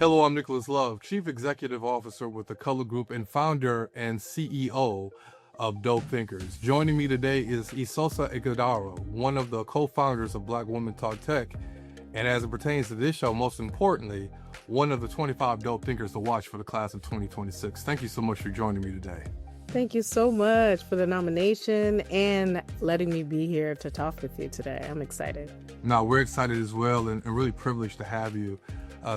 Hello, I'm Nicholas Love, Chief Executive Officer with the Kulur Group and founder and CEO of Dope Thinkers. Joining me today is Esosa Ighodaro, one of the co-founders of Black Women Talk Tech, and as it pertains to this show, most importantly, one of the 25 Dope Thinkers to watch for the class of 2026. Thank you so much for joining me today. Thank you so much for the nomination and letting me be here to talk with you today. I'm excited. Now, we're excited as well and really privileged to have you.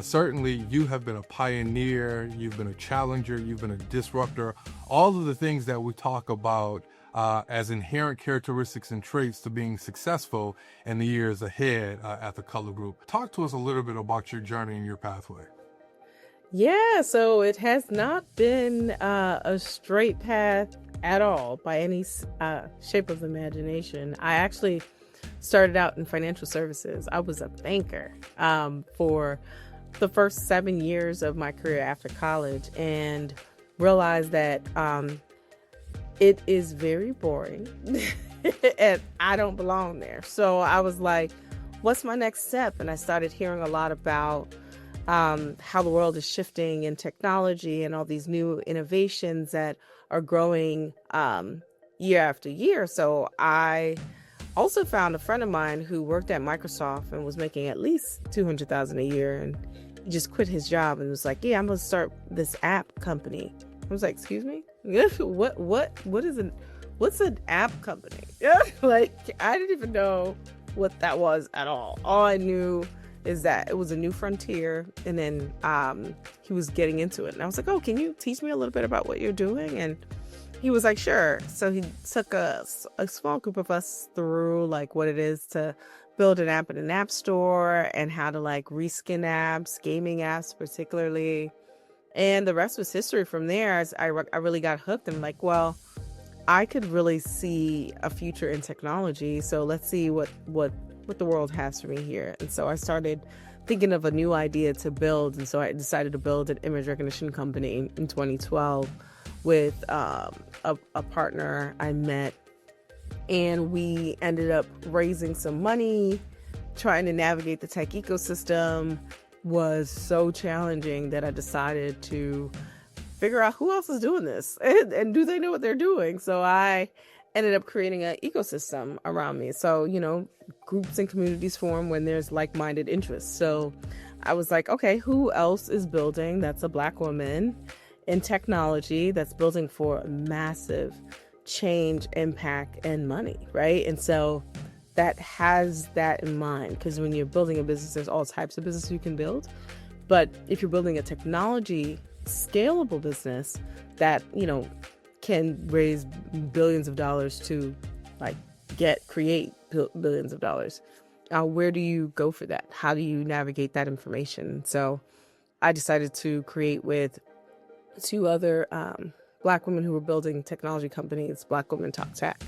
Certainly, you have been a pioneer, you've been a challenger, you've been a disruptor, all of the things that we talk about as inherent characteristics and traits to being successful in the years ahead at the Kulur Group. Talk to us a little bit about your journey and your pathway. Yeah, so it has not been a straight path at all by any shape of the imagination. I actually started out in financial services. I was a banker for the first 7 years of my career after college and realized that it is very boring and I don't belong there. So I was like, what's my next step? And I started hearing a lot about how the world is shifting in technology and all these new innovations that are growing year after year. So I also found a friend of mine who worked at Microsoft and was making at least $200,000 a year, and he just quit his job and was like, "Yeah, I'm gonna start this app company." I was like, "Excuse me, what's an app company?" Yeah, like I didn't even know what that was at all. All I knew is that it was a new frontier, and then he was getting into it, and I was like, "Oh, can you teach me a little bit about what you're doing?" And he was like, "Sure." So he took a small group of us through like what it is to build an app in an app store and how to like reskin apps, gaming apps particularly. And the rest was history from there. As I really got hooked. I'm like, well, I could really see a future in technology. So let's see what the world has for me here. And so I started thinking of a new idea to build. And so I decided to build an image recognition company in 2012 with a partner I met, and we ended up raising some money. Trying to navigate the tech ecosystem was so challenging that I decided to figure out who else is doing this and do they know what they're doing. So I ended up creating an ecosystem around me. So, groups and communities form when there's like-minded interests. So I was like, okay, who else is building that's a Black woman in technology that's building for massive change, impact, and money, right? And so that has that in mind, because when you're building a business, there's all types of business you can build. But if you're building a technology scalable business that, can raise billions of dollars to create billions of dollars, where do you go for that? How do you navigate that information? So I decided to create with two other Black women who were building technology companies, Black Women Talk Tech,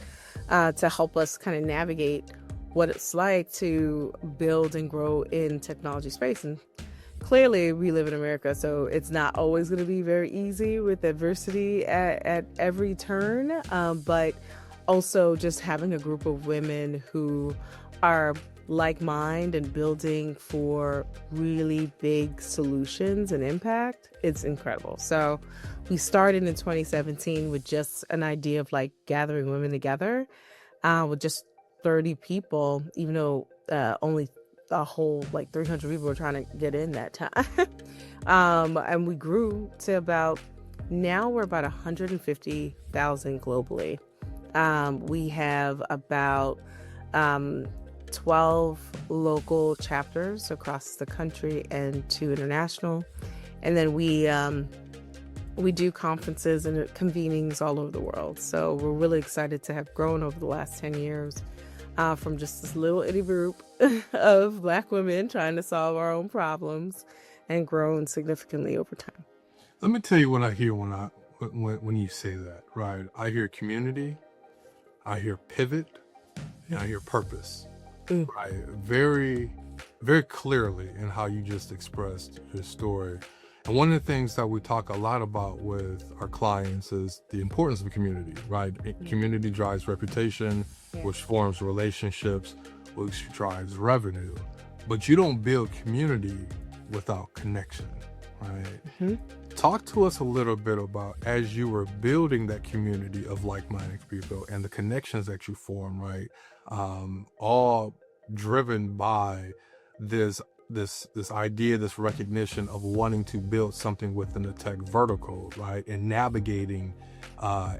to help us kind of navigate what it's like to build and grow in technology space. And clearly we live in America, so it's not always going to be very easy with adversity at every turn, but also just having a group of women who are like-minded and building for really big solutions and impact, it's incredible. So we started in 2017 with just an idea of gathering women together with just 30 people, even though only a whole 300 people were trying to get in that time. And we grew to now we're about 150,000 globally. We have about 12 local chapters across the country and 2 international. And then we do conferences and convenings all over the world. So we're really excited to have grown over the last 10 years from just this little itty group of Black women trying to solve our own problems and grown significantly over time. Let me tell you what I hear when you say that, right? I hear community, I hear pivot, and I hear purpose. Right, very, very clearly in how you just expressed your story. And one of the things that we talk a lot about with our clients is the importance of community, right? Community drives reputation, which forms relationships, which drives revenue. But you don't build community without connection. right? Mhm. Talk to us a little bit about, as you were building that community of like-minded people and the connections that you form, right? All driven by this this idea, this recognition of wanting to build something within the tech vertical, right? And navigating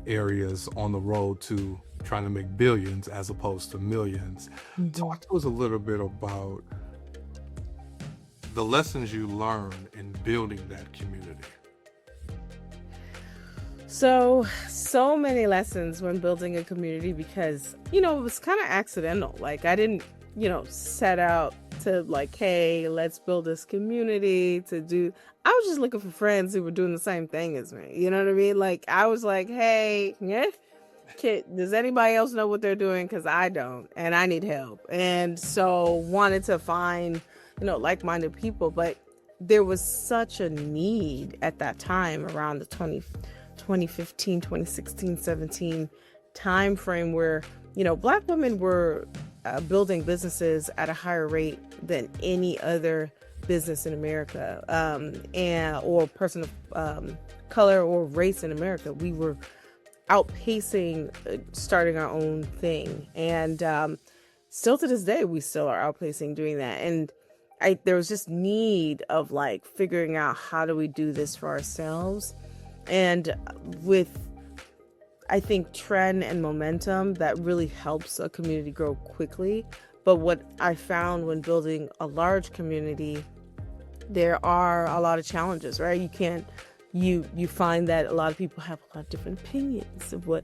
areas on the road to trying to make billions as opposed to millions. Mhm. Talk to us a little bit about the lessons you learned in building that community. So many lessons when building a community, because, it was kind of accidental. Like, I didn't, set out to like, hey, let's build this community to do. I was just looking for friends who were doing the same thing as me. You know what I mean? Like, I was like, hey, yeah, does anybody else know what they're doing? Because I don't, and I need help. And so wanted to find, like-minded people. But there was such a need at that time around the 2015, 2016, 17 time frame where, Black women were building businesses at a higher rate than any other business in America, or person of color or race in America. We were outpacing starting our own thing. And still to this day, we still are outpacing doing that. And there was just need of like figuring out, how do we do this for ourselves? And with, I think, trend and momentum, that really helps a community grow quickly. But what I found when building a large community, there are a lot of challenges, right? You find that a lot of people have a lot of different opinions of what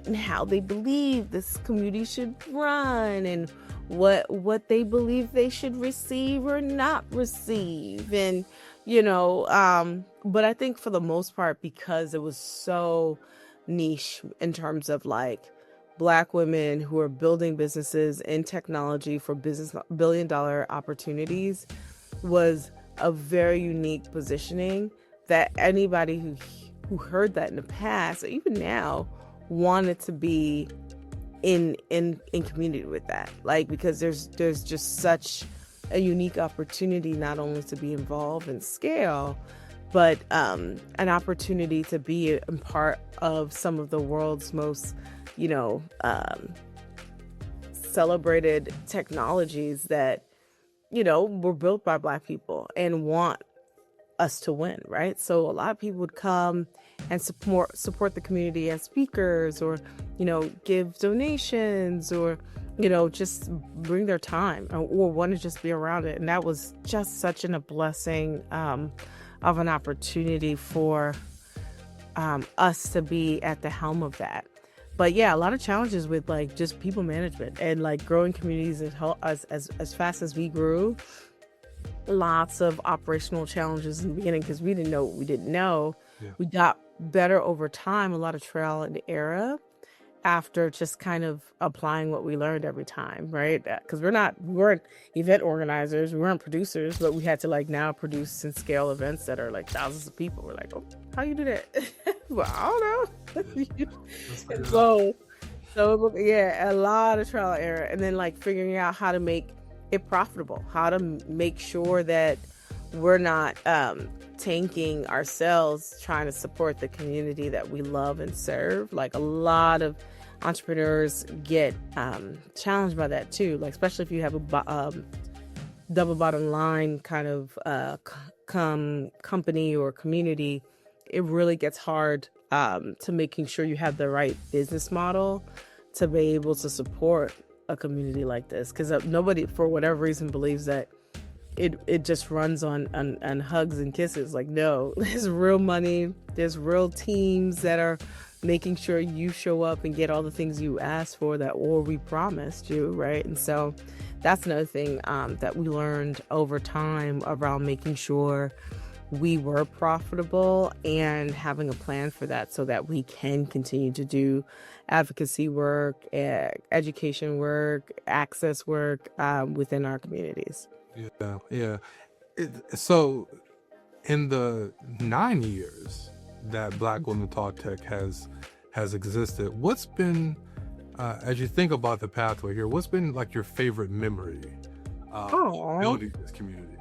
and how they believe this community should run, and what they believe they should receive or not receive. And but I think for the most part, because it was so niche in terms of like Black women who are building businesses in technology for business billion-dollar opportunities, was a very unique positioning that anybody who heard that in the past, or even now, wanted to be in community with that. Like, because there's just such a unique opportunity, not only to be involved in scale, but an opportunity to be a part of some of the world's most, celebrated technologies that, were built by Black people and want us to win, right? So a lot of people would come and support the community as speakers, or, give donations, or, just bring their time, or want to just be around it. And that was just such a blessing of an opportunity for us to be at the helm of that. But yeah, a lot of challenges with like just people management and like growing communities as fast as we grew. Lots of operational challenges in the beginning because we didn't know what we didn't know. Yeah. We got better over time, a lot of trial and error after just kind of applying what we learned every time, right? Because we weren't event organizers, we weren't producers, but we had to like now produce and scale events that are like thousands of people. We're like, oh, how you do that? Well, I don't know. So yeah, a lot of trial and error, and then like figuring out how to make it profitable, how to make sure that we're not tanking ourselves trying to support the community that we love and serve. Like a lot of entrepreneurs get challenged by that too, like especially if you have a double bottom line kind of company or community. It really gets hard to making sure you have the right business model to be able to support a community like this, because nobody for whatever reason believes that it just runs on hugs and kisses. Like, no, there's real money, there's real teams that are making sure you show up and get all the things you asked for that or we promised you, right? And so that's another thing that we learned over time around making sure we were profitable and having a plan for that so that we can continue to do advocacy work, education work, access work within our communities. Yeah. So in the 9 years that Black Women Talk Tech has existed, what's been, as you think about the pathway here, what's been like your favorite memory of building this community?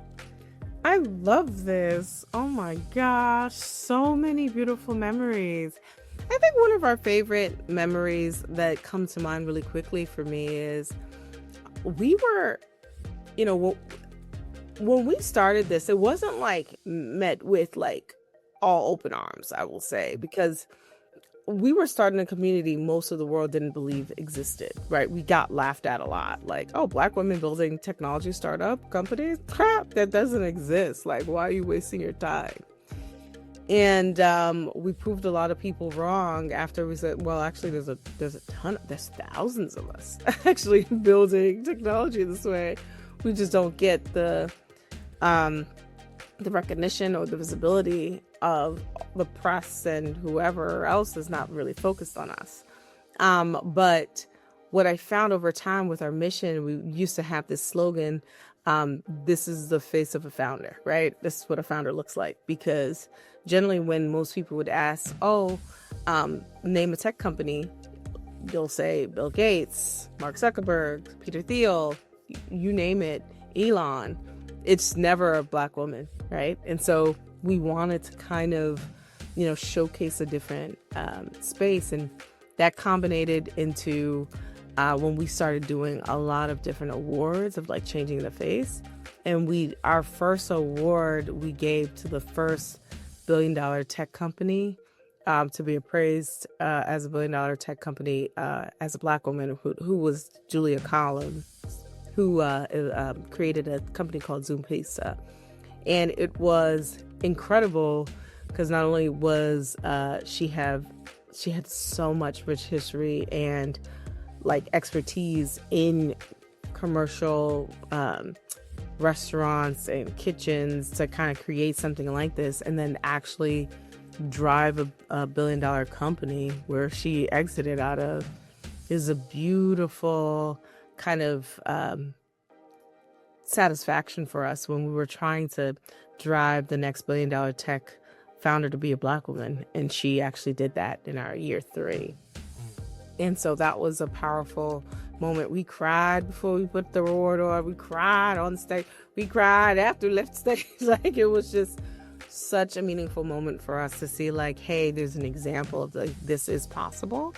I love this. Oh my gosh, so many beautiful memories. I think one of our favorite memories that come to mind really quickly for me is we were, you know, when we started this, it wasn't like met with like all open arms, I will say, because we were starting a community most of the world didn't believe existed, right? We got laughed at a lot. Like, oh, Black women building technology startup companies? Crap, that doesn't exist. Like, why are you wasting your time? And we proved a lot of people wrong after we said, well, actually, there's thousands of us actually building technology this way. We just don't get um, the recognition or the visibility of the press and whoever else is not really focused on us. But what I found over time with our mission, we used to have this slogan, this is the face of a founder, right? This is what a founder looks like. Because generally when most people would ask, name a tech company, you'll say Bill Gates, Mark Zuckerberg, Peter Thiel, you name it, Elon. It's never a Black woman, right? And so we wanted to kind of, showcase a different space. And that combined into when we started doing a lot of different awards of like changing the face. And our first award we gave to the first billion-dollar tech company to be appraised as a billion-dollar tech company as a Black woman who was Julia Collins, who created a company called Zoom Pizza. And it was incredible because not only was she had so much rich history and like expertise in commercial restaurants and kitchens to kind of create something like this, and then actually drive a billion-dollar company where she exited out of is a beautiful kind of satisfaction for us when we were trying to drive the next billion-dollar tech founder to be a Black woman, and she actually did that in our year 3. And so that was a powerful moment. We cried before we put the award on. We cried on stage. We cried after we left stage. Like, it was just such a meaningful moment for us to see, like, hey, there's an example of like this is possible.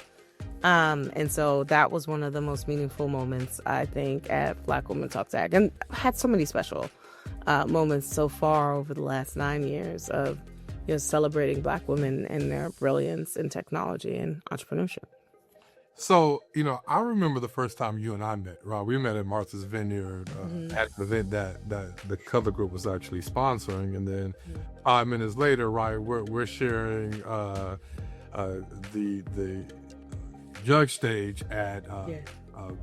And so that was one of the most meaningful moments, I think, at Black Women Talk Tech. And I've had so many special moments so far over the last 9 years of celebrating Black women and their brilliance in technology and entrepreneurship. So, I remember the first time you and I met, right? We met at Martha's Vineyard at an event that the Cover Group was actually sponsoring. And then 5 minutes later, right, we're sharing the judge stage at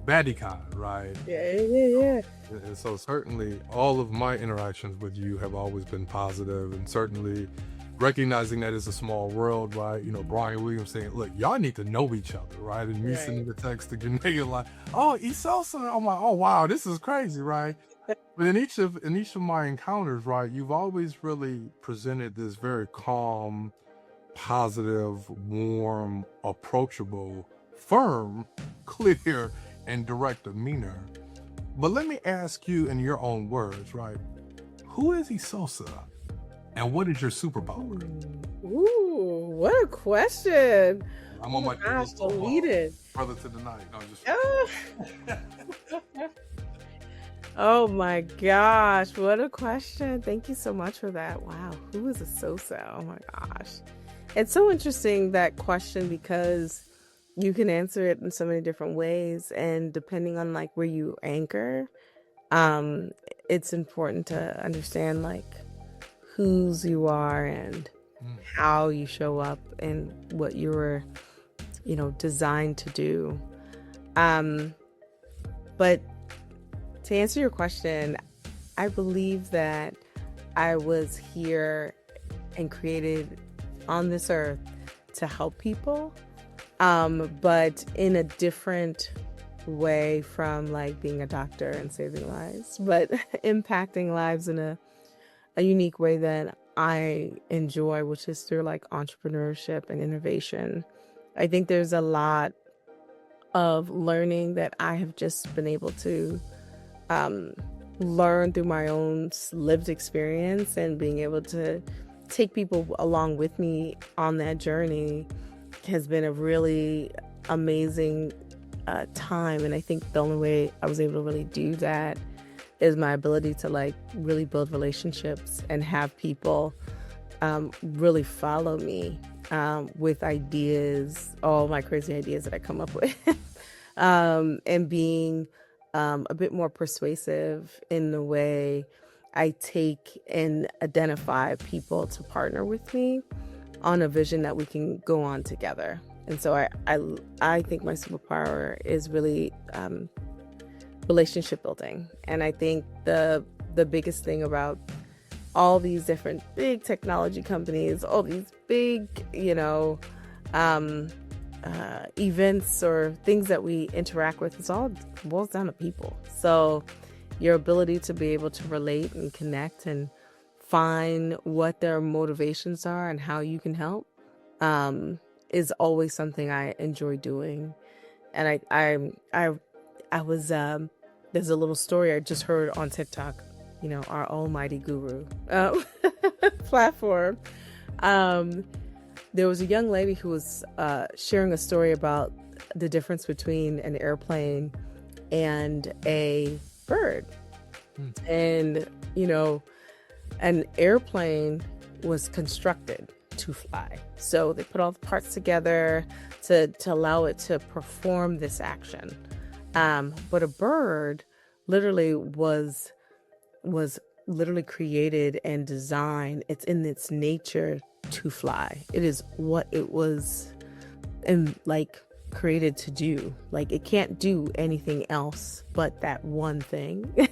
BaddyCon, right? Yeah. And so certainly all of my interactions with you have always been positive, and certainly recognizing that it's a small world, right? Brian Williams saying, look, y'all need to know each other, right? And me sending the text to Janae like, oh, Esosa. I'm like, oh, wow, this is crazy, right? But in each of my encounters, right, you've always really presented this very calm, positive, warm, approachable, firm, clear, and direct demeanor. But let me ask you in your own words, right? Who is Esosa? And what is your superpower? Ooh, what a question. I'm on my gosh, deleted. Brother to the night. No, just Oh my gosh, what a question. Thank you so much for that. Wow, who is Esosa? Oh my gosh. It's so interesting, that question, because you can answer it in so many different ways, and depending on like where you anchor, it's important to understand like whose you are and how you show up and what you were, designed to do. But to answer your question, I believe that I was here and created on this earth to help people, but in a different way from like being a doctor and saving lives, but impacting lives in a unique way that I enjoy, which is through like entrepreneurship and innovation. I think there's a lot of learning that I have just been able to learned through my own lived experience and being able to take people along with me on that journey has been a really amazing time. And I think the only way I was able to really do that is my ability to like really build relationships and have people really follow me with ideas, all my crazy ideas that I come up with, and being a bit more persuasive in the way I take and identify people to partner with me on a vision that we can go on together. And so I think my superpower is really relationship building. And I think the biggest thing about all these different big technology companies, all these big, events or things that we interact with, it's all boils down to people. So your ability to be able to relate and connect and find what their motivations are and how you can help is always something I enjoy doing. And I was there's a little story I just heard on TikTok, our almighty guru platform. There was a young lady who was sharing a story about the difference between an airplane and a bird. And, an airplane was constructed to fly. So they put all the parts together to allow it to perform this action. But a bird literally was literally created and designed. It's in its nature to fly. It is what it was created to do. Like it can't do anything else but that one thing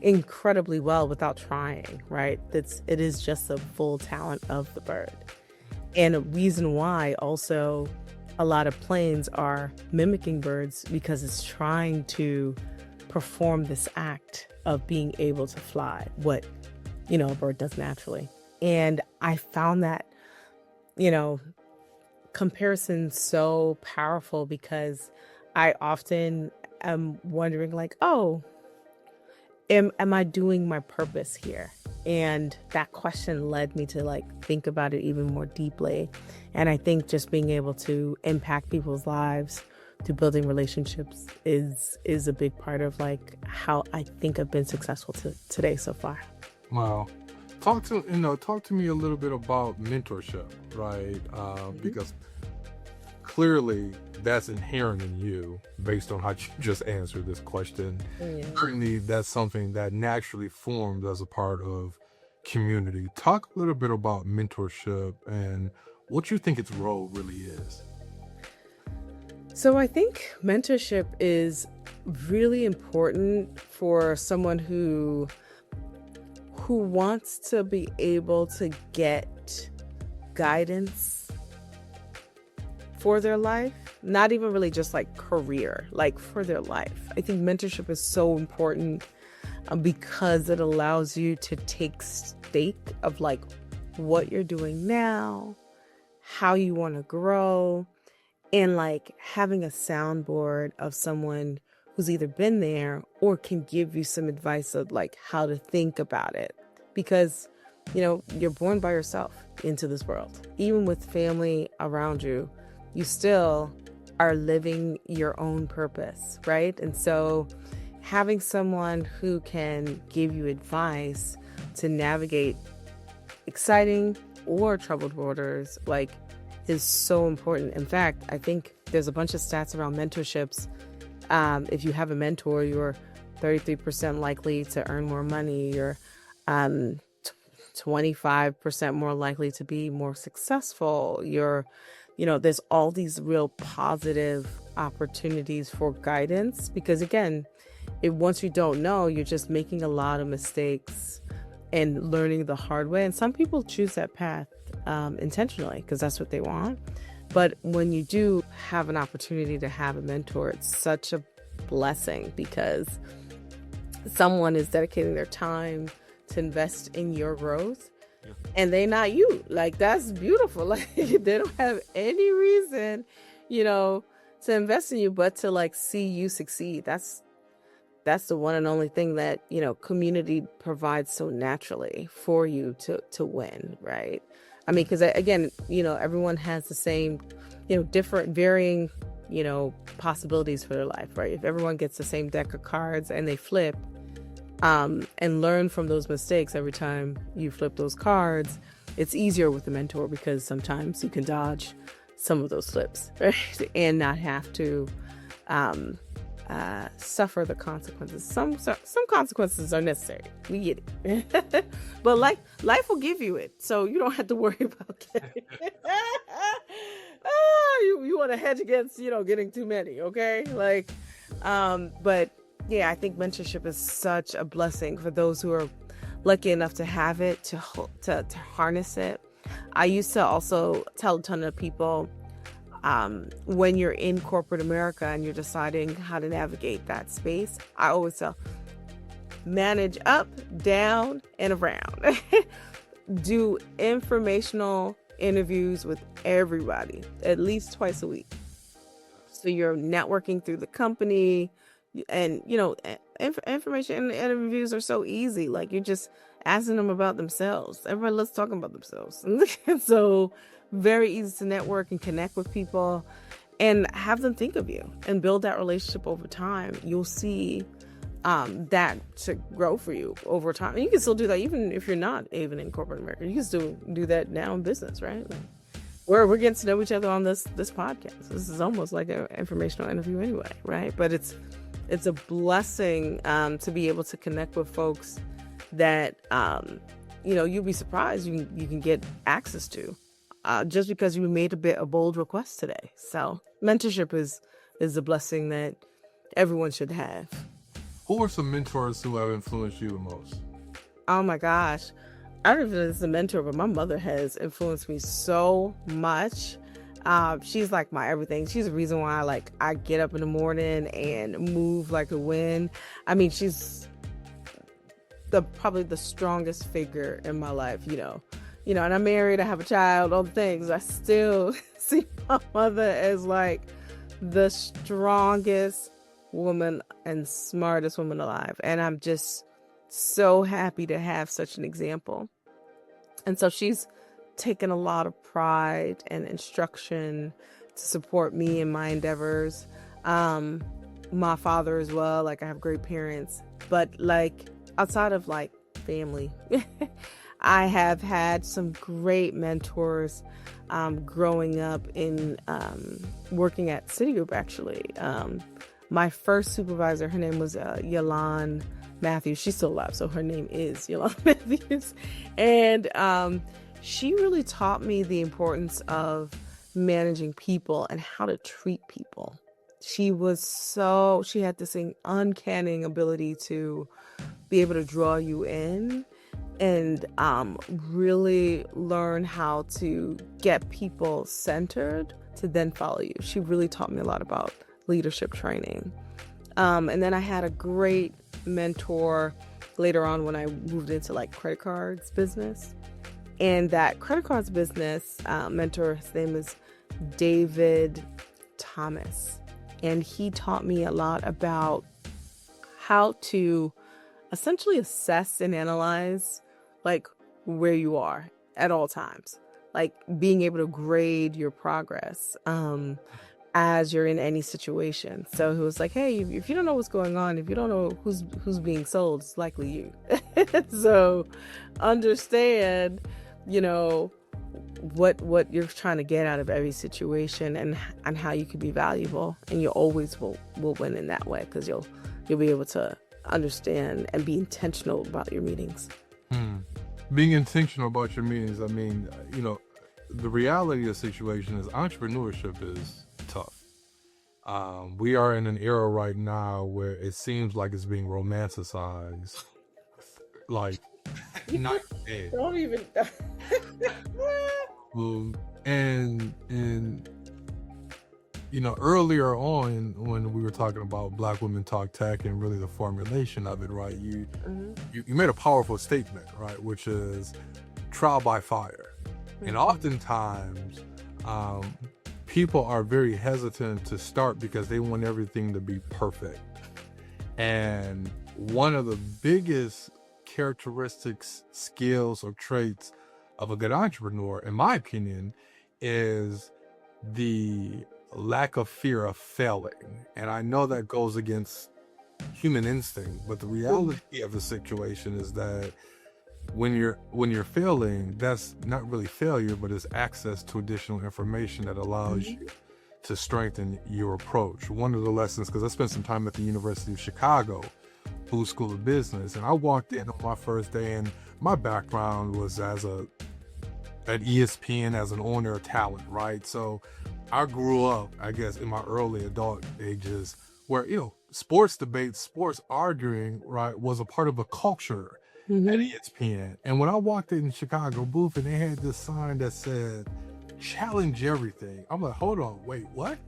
incredibly well without trying, right? It is just the full talent of the bird. And a reason why also a lot of planes are mimicking birds because it's trying to perform this act of being able to fly, what, a bird does naturally. And I found that, comparison so powerful because I often am wondering like, oh, am I doing my purpose here? And that question led me to like think about it even more deeply. And I think just being able to impact people's lives through building relationships is a big part of like how I think I've been successful today so far. Wow. Talk to me a little bit about mentorship, right? Because clearly that's inherent in you based on how you just answered this question. Yeah. Certainly that's something that naturally formed as a part of community. Talk a little bit about mentorship and what you think its role really is. So I think mentorship is really important for someone who wants to be able to get guidance for their life, not even really just like career, like for their life. I think mentorship is so important because it allows you to take stake of like what you're doing now, how you want to grow, and like having a soundboard of someone who's either been there or can give you some advice of like how to think about it. Because, you're born by yourself into this world. Even with family around you, you still are living your own purpose, right? And so having someone who can give you advice to navigate exciting or troubled waters, like, is so important. In fact, I think there's a bunch of stats around mentorships. If you have a mentor, you're 33% likely to earn more money. You're 25% more likely to be more successful. There's all these real positive opportunities for guidance because again, once you don't know, you're just making a lot of mistakes and learning the hard way. And some people choose that path intentionally because that's what they want. But when you do have an opportunity to have a mentor, it's such a blessing because someone is dedicating their time to invest in your growth, and they not you. Like, that's beautiful. Like, they don't have any reason, to invest in you, but to like see you succeed. that's the one and only thing that, community provides so naturally for you to win, right? I mean, because again, everyone has the same, different varying, possibilities for their life, right? If everyone gets the same deck of cards and they flip, and learn from those mistakes every time you flip those cards, it's easier with a mentor because sometimes you can dodge some of those flips, right? And not have to suffer the consequences. Some consequences are necessary. We get it. But life will give you it, so you don't have to worry about getting it. You want to hedge against, getting too many, okay? But yeah, I think mentorship is such a blessing for those who are lucky enough to have it, to harness it. I used to also tell a ton of people, when you're in corporate America and you're deciding how to navigate that space, I always tell, manage up, down, and around. Do informational interviews with everybody at least twice a week. So you're networking through the company, and information interviews are so easy. Like, you're just asking them about themselves. Everybody loves talking about themselves. So very easy to network and connect with people and have them think of you and build that relationship over time. You'll see that to grow for you over time. And you can still do that even if you're not even in corporate America. You can still do that now in business, right? We're getting to know each other on this podcast. This is almost like an informational interview anyway, right? But it's a blessing to be able to connect with folks that you'll be surprised you can get access to just because you made a bold request today. So mentorship is a blessing that everyone should have. Who are some mentors who have influenced you the most? Oh my gosh, I don't know if it's a mentor, but my mother has influenced me so much. She's like my everything. She's the reason why I get up in the morning and move like a wind. I mean, she's probably the strongest figure in my life, and I'm married, I have a child, all the things. I still see my mother as the strongest woman and smartest woman alive. And I'm just so happy to have such an example. And so she's taken a lot of pride and instruction to support me in my endeavors. My father as well. I have great parents, but outside of family, I have had some great mentors growing up in working at Citigroup, actually. My first supervisor, her name was Yolande Matthews. She's still alive, so her name is Yolande Matthews. And she really taught me the importance of managing people and how to treat people. She had this uncanny ability to be able to draw you in and really learn how to get people centered to then follow you. She really taught me a lot about leadership training. And then I had a great mentor later on when I moved into credit cards business. And that credit cards business mentor, his name is David Thomas. And he taught me a lot about how to essentially assess and analyze where you are at all times, being able to grade your progress as you're in any situation. So he was like, hey, if you don't know what's going on, if you don't know who's being sold, it's likely you. So understand, what you're trying to get out of every situation and how you can be valuable, and you always will win in that way because you'll be able to understand and be intentional about your meetings. Being intentional about your meetings, I mean, the reality of the situation is entrepreneurship is tough. We are in an era right now where it seems like it's being romanticized. Not dead. Don't even. And earlier on when we were talking about Black Women Talk Tech and really the formulation of it, right? You made a powerful statement, right? Which is trial by fire. And oftentimes, people are very hesitant to start because they want everything to be perfect. And one of the biggest characteristics, skills, or traits of a good entrepreneur, in my opinion, is the lack of fear of failing. And I know that goes against human instinct, but the reality of the situation is that when you're failing, that's not really failure, but it's access to additional information that allows you to strengthen your approach. One of the lessons, because I spent some time at the University of Chicago, Booth School of Business, and I walked in on my first day, and my background was at ESPN as an owner of talent, right? So I grew up, I guess, in my early adult ages where, sports debates, sports arguing, right, was a part of a culture at ESPN. And when I walked in Chicago Booth and they had this sign that said, challenge everything, I'm like, hold on, wait, what?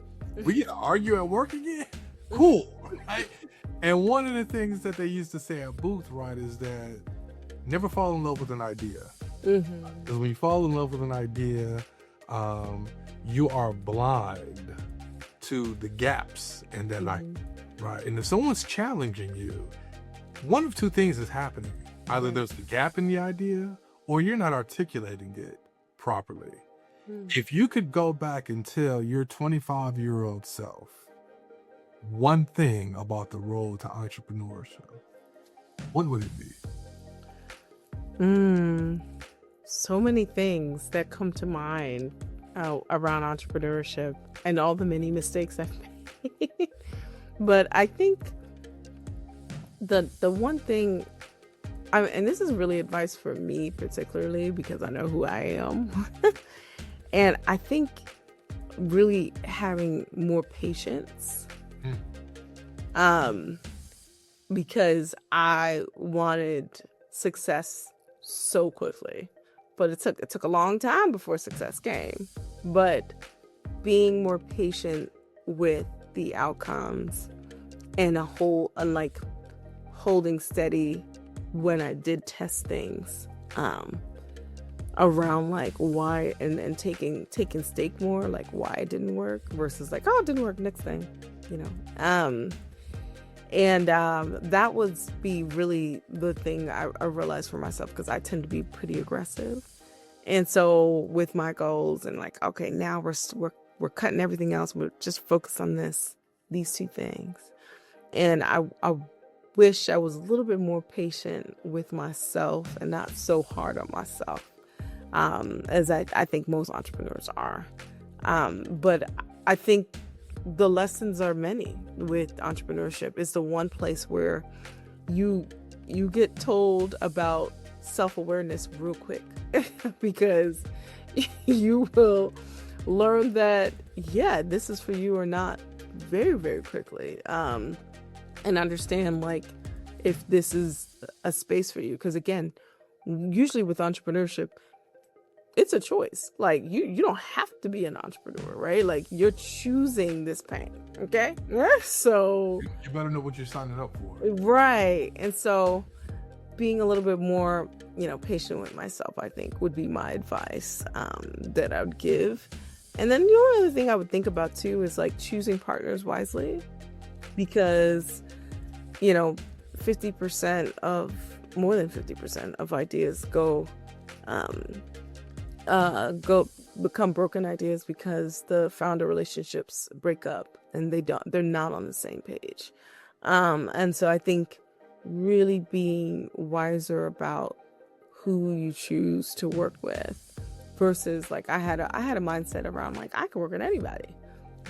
We get to argue at work again? Cool, right? And one of the things that they used to say at Booth, right, is that never fall in love with an idea. Because when you fall in love with an idea, you are blind to the gaps in that idea, right? And if someone's challenging you, one of two things is happening. Either there's a gap in the idea or you're not articulating it properly. If you could go back and tell your 25-year-old self one thing about the road to entrepreneurship, what would it be? So many things that come to mind around entrepreneurship and all the many mistakes I've made. But I think the one thing, and this is really advice for me particularly because I know who I am. And I think really having more patience, because I wanted success so quickly, but it took a long time before success came. But being more patient with the outcomes and holding steady when I did test things, around like why and taking stake more, like why it didn't work versus like, oh, it didn't work, next thing, that would be really the thing I realized for myself, because I tend to be pretty aggressive. And so with my goals and like, okay, now we're cutting everything else, we're just focused on these two things. And I wish I was a little bit more patient with myself and not so hard on myself, as I think most entrepreneurs are. But I think the lessons are many with entrepreneurship. It's the one place where you get told about self-awareness real quick because you will learn that, yeah, this is for you or not very, very quickly. And understand like if this is a space for you. Because again, usually with entrepreneurship, it's a choice. Like you don't have to be an entrepreneur, right? Like you're choosing this pain. Okay. So you better know what you're signing up for. Right. And so being a little bit more, patient with myself, I think would be my advice, that I would give. And then the only other thing I would think about too is like choosing partners wisely, because, more than 50% of ideas become broken ideas because the founder relationships break up and they're not on the same page. And so I think really being wiser about who you choose to work with versus like I had a mindset around like I can work with anybody,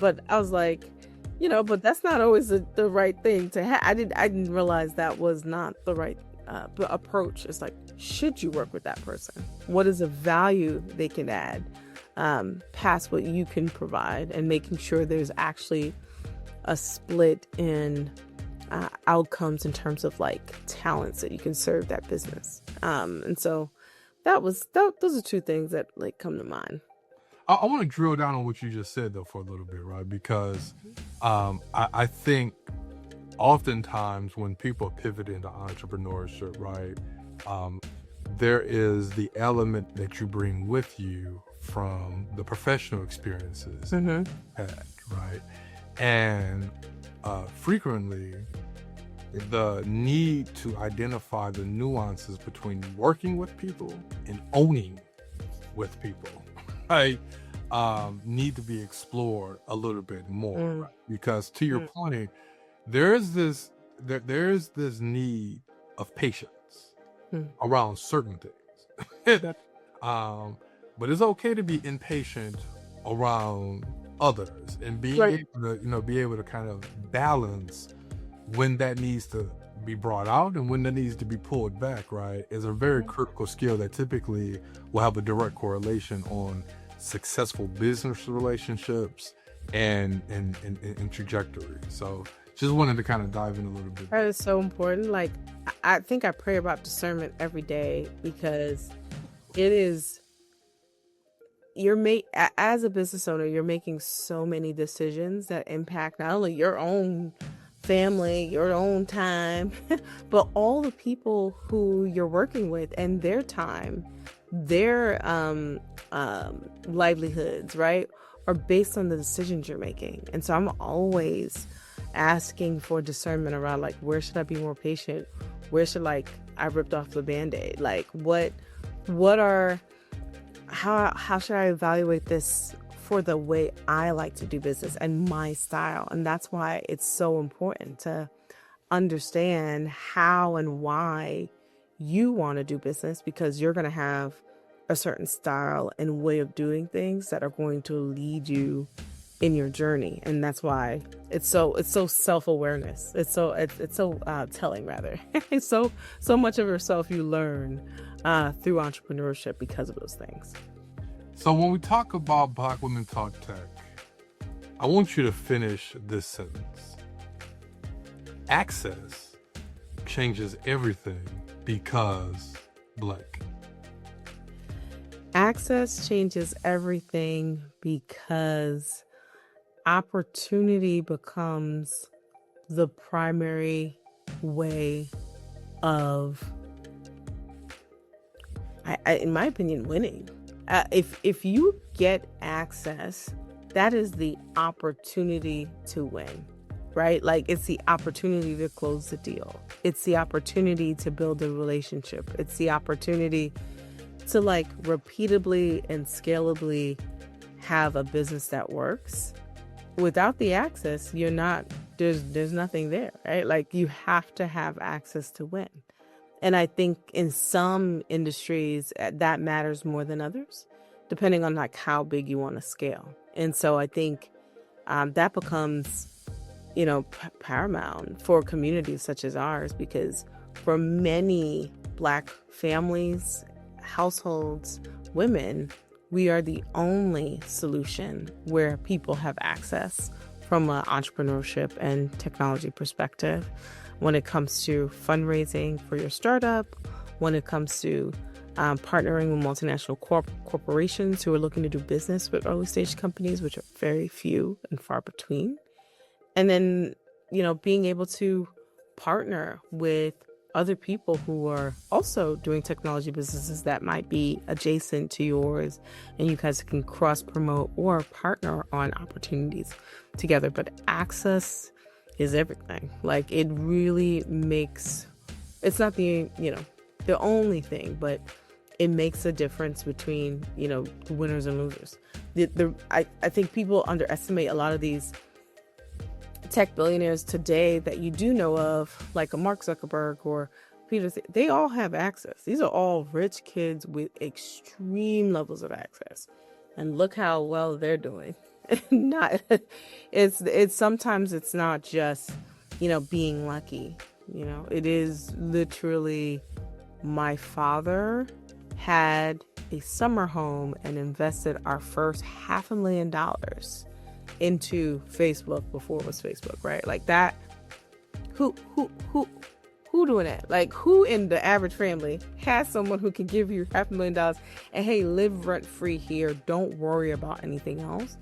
but I was like, but that's not always the right thing to have. I didn't realize that was not the right approach. It's like, should you work with that person? What is the value they can add past what you can provide, and making sure there's actually a split in outcomes in terms of like talents that you can serve that business. And so those are two things that like come to mind. I want to drill down on what you just said though for a little bit, right? Because I think oftentimes when people pivot into entrepreneurship, right, there is the element that you bring with you from the professional experiences had, right? And frequently the need to identify the nuances between working with people and owning with people, right? Need to be explored a little bit more, right? Because to your point, there's this need of patience around certain things. But it's okay to be impatient around others, and being able to kind of balance when that needs to be brought out and when that needs to be pulled back, right, is a very critical skill that typically will have a direct correlation on successful business relationships and trajectory. So just wanted to kind of dive in a little bit. That is so important. Like, I think I pray about discernment every day, because it is, as a business owner, you're making so many decisions that impact not only your own family, your own time, but all the people who you're working with and their time, their livelihoods, right, are based on the decisions you're making. And so I'm always asking for discernment around, like, where should I be more patient? Where should, like, I ripped off the Band-Aid? Like, how should I evaluate this for the way I like to do business and my style? And that's why it's so important to understand how and why you want to do business, because you're going to have a certain style and way of doing things that are going to lead you in your journey. And that's why it's so self-awareness. It's so telling, rather. It's so much of yourself you learn through entrepreneurship because of those things. So when we talk about Black Women Talk Tech, I want you to finish this sentence. Access changes everything because blank. Access changes everything because opportunity becomes the primary way of, in my opinion, winning. If you get access, that is the opportunity to win, right? Like, it's the opportunity to close the deal. It's the opportunity to build a relationship. It's the opportunity to, like, repeatably and scalably have a business that works. Without the access, there's nothing there, right? Like, you have to have access to win. And I think in some industries that matters more than others, depending on, like, how big you want to scale. And so I think that becomes, paramount for communities such as ours, because for many Black families, households, women, we are the only solution where people have access from an entrepreneurship and technology perspective. When it comes to fundraising for your startup, when it comes to partnering with multinational corporations who are looking to do business with early stage companies, which are very few and far between. And then, being able to partner with other people who are also doing technology businesses that might be adjacent to yours, and you guys can cross promote or partner on opportunities together. But access is everything. Like, it really makes, it's not the only thing, but it makes a difference between, the winners and losers. I think people underestimate a lot of these tech billionaires today that you do know of, like a Mark Zuckerberg or Peter. They all have access. These are all rich kids with extreme levels of access, and look how well they're doing. It's sometimes it's not just being lucky. It is literally, my father had a summer home and invested our first $500,000 into Facebook before it was Facebook, right? Like that. Who doing that? Like, who in the average family has someone who can give you $500,000 and, hey, live rent free here, don't worry about anything else?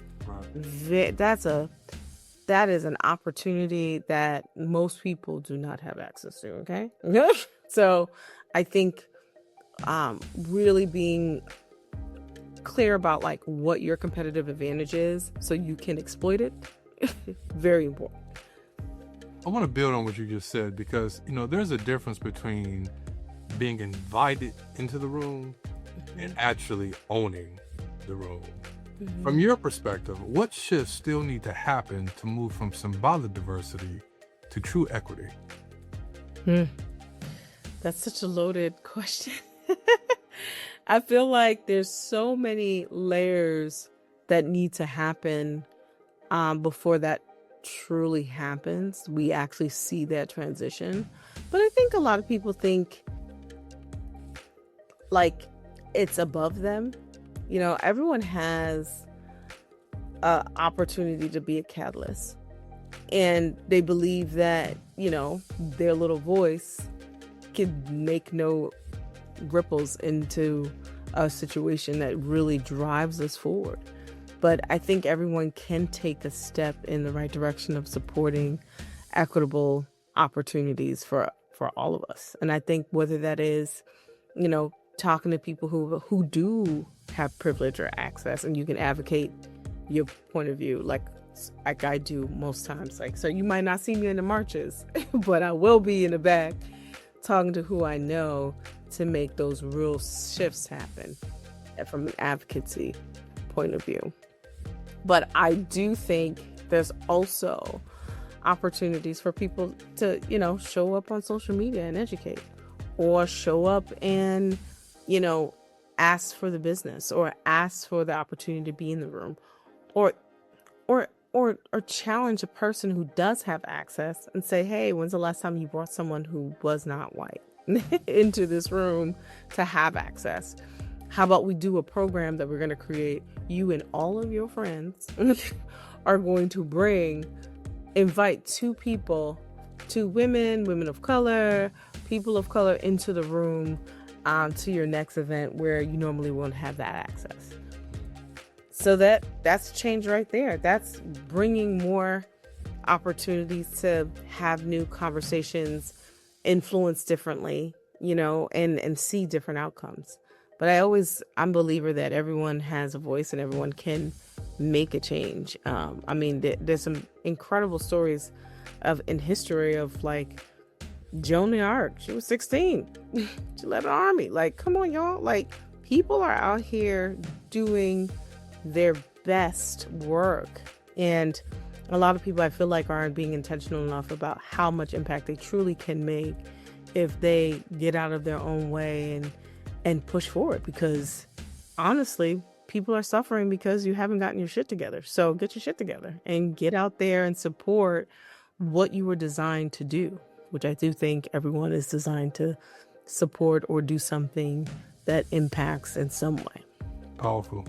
Right. That is an opportunity that most people do not have access to. Okay. So I think really being clear about, like, what your competitive advantage is so you can exploit it, very important. I want to build on what you just said, because there's a difference between being invited into the room and actually owning the room. From your perspective, what shifts still need to happen to move from symbolic diversity to true equity? That's such a loaded question. I feel like there's so many layers that need to happen before that truly happens. We actually see that transition. But I think a lot of people think like it's above them. Everyone has an opportunity to be a catalyst. And they believe that, their little voice can make no ripples into a situation that really drives us forward. But I think everyone can take a step in the right direction of supporting equitable opportunities for all of us. And I think whether that is, talking to people who do have privilege or access, and you can advocate your point of view, like I do most times. So you might not see me in the marches, but I will be in the back talking to who I know to make those real shifts happen from an advocacy point of view. But I do think there's also opportunities for people to, show up on social media and educate, or show up and, ask for the business, or ask for the opportunity to be in the room, or challenge a person who does have access and say, hey, when's the last time you brought someone who was not white into this room to have access? How about we do a program that we're going to create? You and all of your friends are going to invite two women of color, people of color into the room to your next event where you normally won't have that access. So that's change right there. That's bringing more opportunities to have new conversations, influence differently, and see different outcomes. But I'm a believer that everyone has a voice and everyone can make a change. There's some incredible stories in history of like Joan of Arc. She was 16. She led an army. Like, come on, y'all. Like, people are out here doing their best work. And a lot of people, I feel like, aren't being intentional enough about how much impact they truly can make if they get out of their own way and push forward. Because honestly, people are suffering because you haven't gotten your shit together. So get your shit together and get out there and support what you were designed to do, which I do think everyone is designed to support or do something that impacts in some way. Powerful.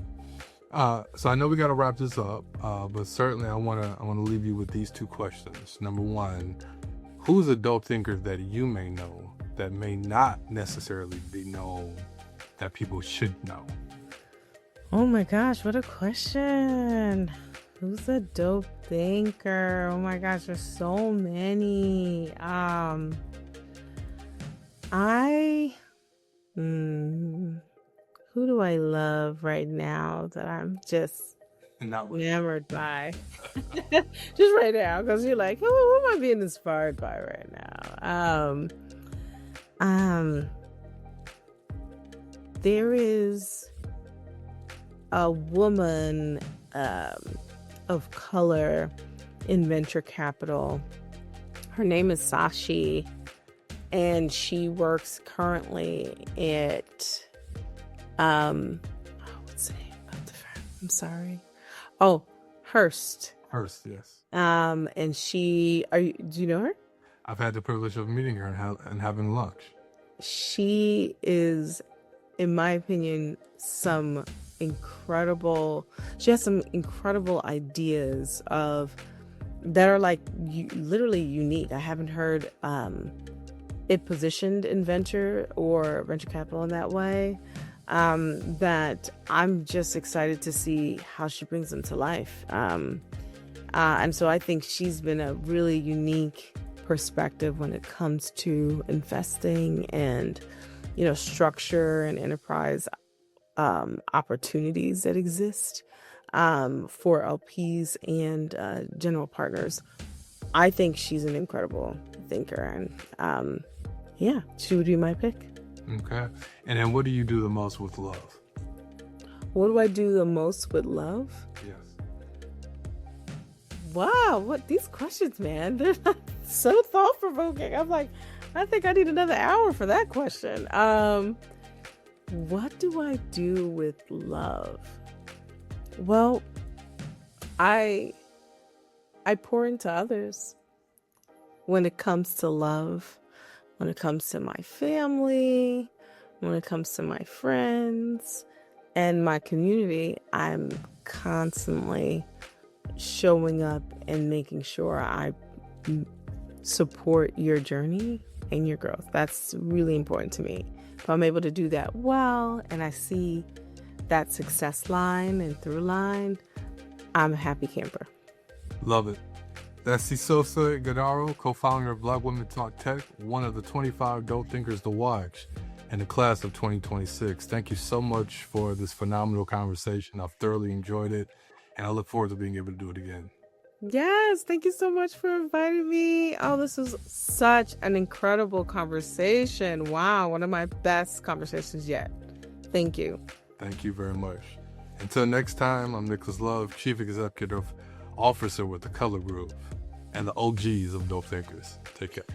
So I know we got to wrap this up, but certainly I want to leave you with these two questions. Number one, who's a dope thinker that you may know that may not necessarily be known that people should know? Oh my gosh, what a question. Who's a dope thinker? Oh my gosh, there's so many. Who do I love right now that I'm just enamored by? Just right now, because you're like, who am I being inspired by right now? There is a woman of color in venture capital. Her name is Sashi, and she works currently at what's the name of the firm? I'm sorry. Oh, Hearst. Hearst, yes. And do you know her? I've had the privilege of meeting her and having lunch. She is, in my opinion, she has some incredible ideas that are like literally unique. I haven't heard it positioned in venture capital in that way. That I'm just excited to see how she brings them to life. And so I think she's been a really unique perspective when it comes to investing and, structure and enterprise opportunities that exist for LPs and general partners. I think she's an incredible thinker, and yeah, she would be my pick. Okay. And then what do you do the most with love? What do I do the most with love? Yes. Wow, what these questions, man. They're so thought-provoking. I'm like, I think I need another hour for that question. What do I do with love? Well, I pour into others when it comes to love, when it comes to my family, when it comes to my friends and my community. I'm constantly showing up and making sure I support your journey and your growth. That's really important to me. If I'm able to do that well and I see that success line and through line, I'm a happy camper. Love it. That's Esosa Ighodaro, co-founder of Black Women Talk Tech, one of the 25 dope thinkers to watch in the class of 2026. Thank you so much for this phenomenal conversation. I've thoroughly enjoyed it, and I look forward to being able to do it again. Yes, thank you so much for inviting me. Oh, this was such an incredible conversation. Wow, one of my best conversations yet. Thank you. Thank you very much. Until next time, I'm Nicholas Love, Chief Executive Officer with the Color Group and the OGs of Dope Thinkers. Take care.